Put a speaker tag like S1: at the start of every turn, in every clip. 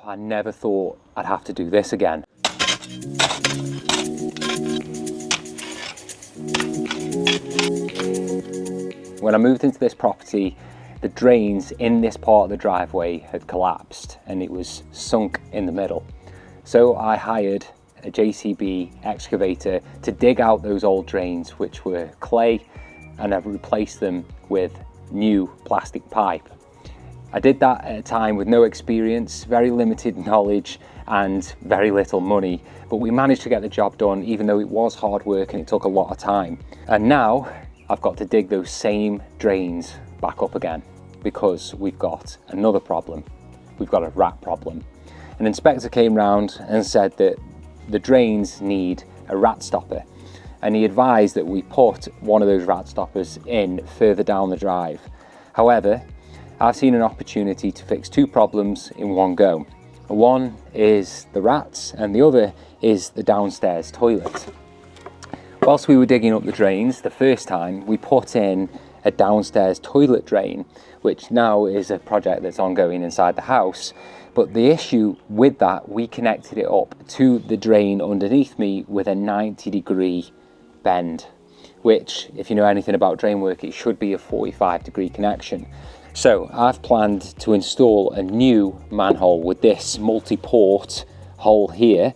S1: I never thought I'd have to do this again. When I moved into this property, the drains in this part of the driveway had collapsed and it was sunk in the middle. So I hired a JCB excavator to dig out those old drains, which were clay, and I've replaced them with new plastic pipe. I did that at a time with no experience, very limited knowledge and very little money, but we managed to get the job done even though it was hard work and it took a lot of time. And now I've got to dig those same drains back up again because we've got another problem. We've got a rat problem. An inspector came round and said that the drains need a rat stopper, and he advised that we put one of those rat stoppers in further down the drive. However, I've seen an opportunity to fix two problems in one go. One is the rats and the other is the downstairs toilet. Whilst we were digging up the drains the first time, we put in a downstairs toilet drain, which now is a project that's ongoing inside the house. But the issue with that, we connected it up to the drain underneath me with a 90-degree bend, which, if you know anything about drain work, it should be a 45-degree connection. So I've planned to install a new manhole with this multi-port hole here.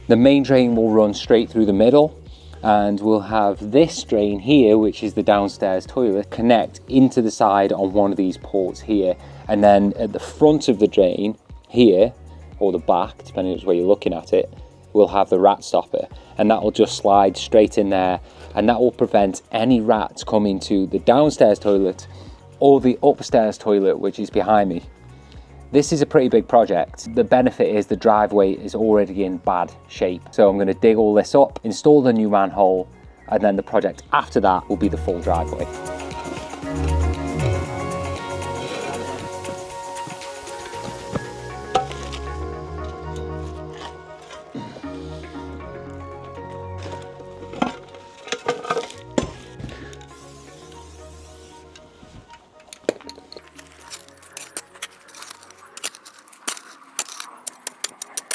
S1: The main drain will run straight through the middle, and we'll have this drain here, which is the downstairs toilet, connect into the side on one of these ports here. And then at the front of the drain here, or the back, depending on which way you're looking at it, we'll have the rat stopper, and that will just slide straight in there, and that will prevent any rats coming to the downstairs toilet or the upstairs toilet, which is behind me. This is a pretty big project. The benefit is the driveway is already in bad shape. So I'm going to dig all this up, install the new manhole, and then the project after that will be the full driveway.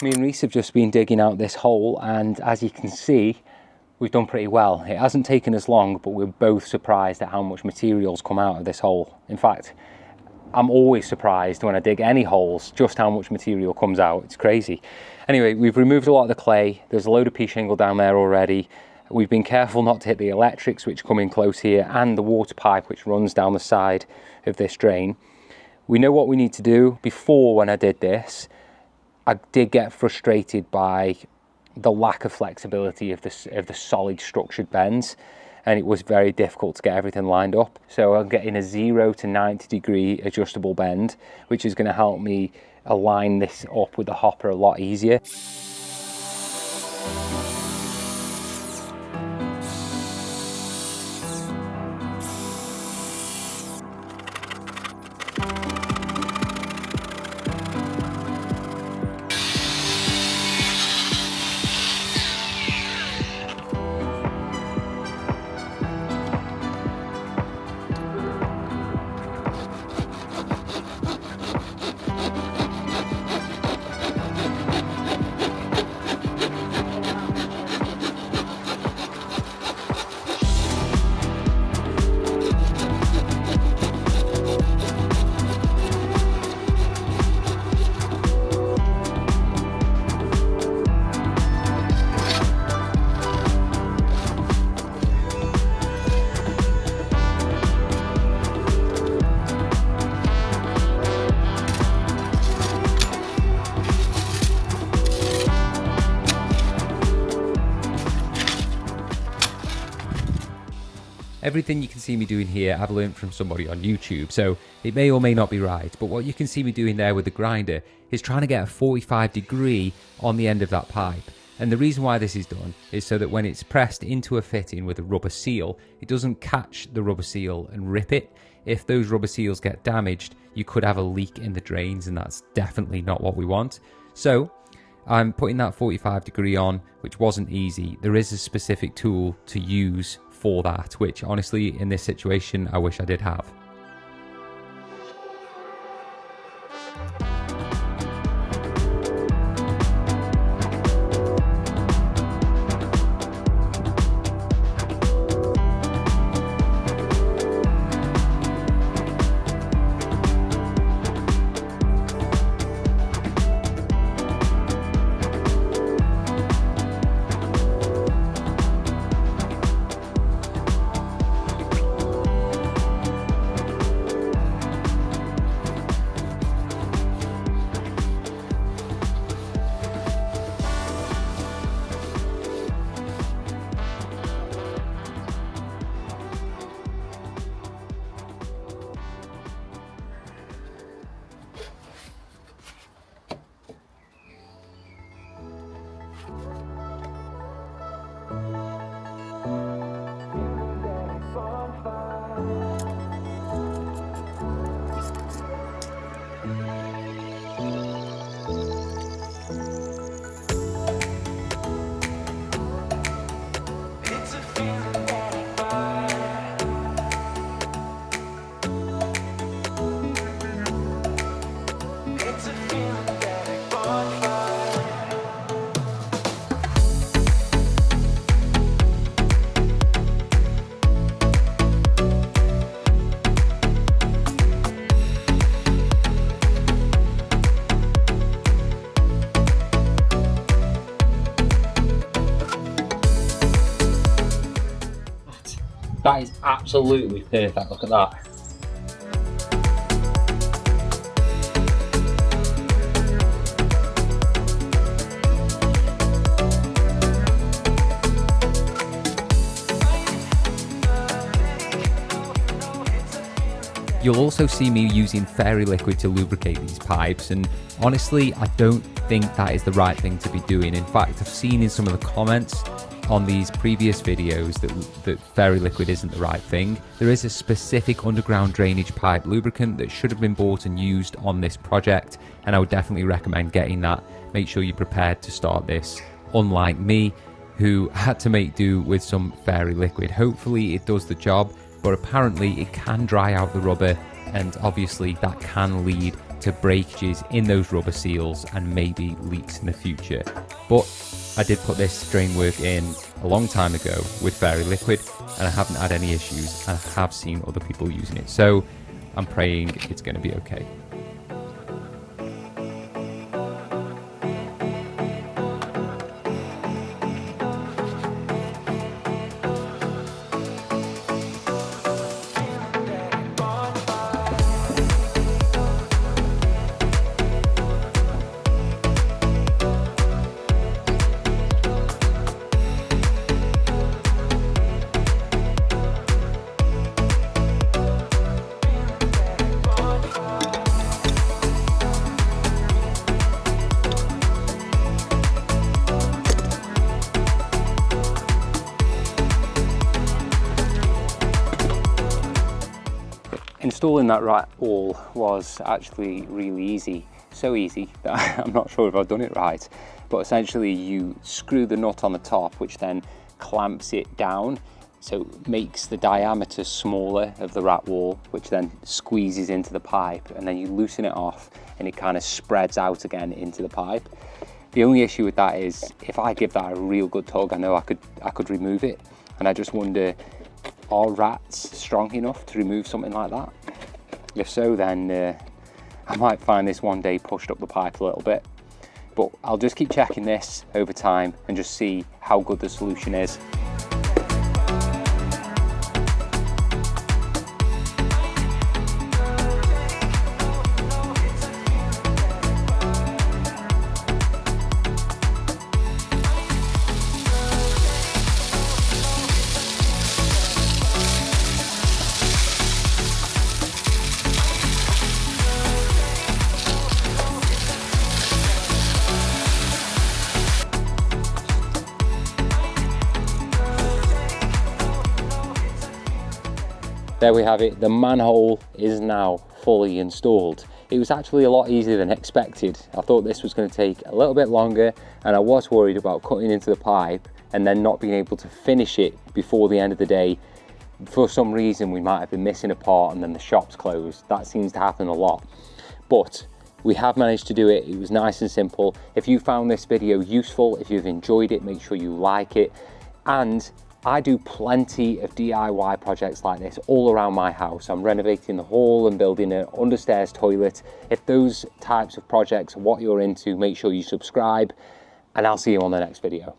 S1: Me and Reese have just been digging out this hole, and as you can see, we've done pretty well. It hasn't taken us long, but we're both surprised at how much material's come out of this hole. In fact, I'm always surprised when I dig any holes just how much material comes out. It's crazy. Anyway, we've removed a lot of the clay. There's a load of pea shingle down there already. We've been careful not to hit the electrics, which come in close here, and the water pipe which runs down the side of this drain. We know what we need to do. Before, when I did this, I did get frustrated by the lack of flexibility of the solid structured bends, and it was very difficult to get everything lined up. So I'm getting a 0 to 90-degree adjustable bend, which is going to help me align this up with the hopper a lot easier. Everything you can see me doing here, I've learned from somebody on YouTube, so it may or may not be right, but what you can see me doing there with the grinder is trying to get a 45 degree on the end of that pipe. And the reason why this is done is so that when it's pressed into a fitting with a rubber seal, it doesn't catch the rubber seal and rip it. If those rubber seals get damaged, you could have a leak in the drains, and that's definitely not what we want. So I'm putting that 45 degree on, which wasn't easy. There is a specific tool to use for that, which honestly in this situation I wish I did have. That is absolutely perfect, look at that.
S2: You'll also see me using fairy liquid to lubricate these pipes, and honestly I don't think that is the right thing to be doing. In fact, I've seen in some of the comments on these previous videos that fairy liquid isn't the right thing. There is a specific underground drainage pipe lubricant that should have been bought and used on this project, and I would definitely recommend getting that. Make sure you're prepared to start this, unlike me, who had to make do with some fairy liquid. Hopefully it does the job, but apparently it can dry out the rubber, and obviously that can lead to breakages in those rubber seals and maybe leaks in the future. But I did put this drain work in a long time ago with fairy liquid, and I haven't had any issues, and I have seen other people using it, so I'm praying it's going to be okay.
S1: Installing that rat wall was actually really easy, so easy that I'm not sure if I've done it right, but essentially you screw the nut on the top, which then clamps it down, so it makes the diameter smaller of the rat wall, which then squeezes into the pipe, and then you loosen it off and it kind of spreads out again into the pipe. The only issue with that is if I give that a real good tug, I know I could remove it, and I just wonder, are rats strong enough to remove something like that? If so, then I might find this one day pushed up the pipe a little bit, but I'll just keep checking this over time and just see how good the solution is. There we have it, the manhole is now fully installed. It was actually a lot easier than expected. I thought this was going to take a little bit longer, and I was worried about cutting into the pipe and then not being able to finish it before the end of the day. For some reason we might have been missing a part and then the shop's closed. That seems to happen a lot. But we have managed to do it. It was nice and simple. If you found this video useful, if you've enjoyed it, make sure you like it. And I do plenty of DIY projects like this all around my house. I'm renovating the hall and building an understairs toilet. If those types of projects are what you're into, make sure you subscribe, and I'll see you on the next video.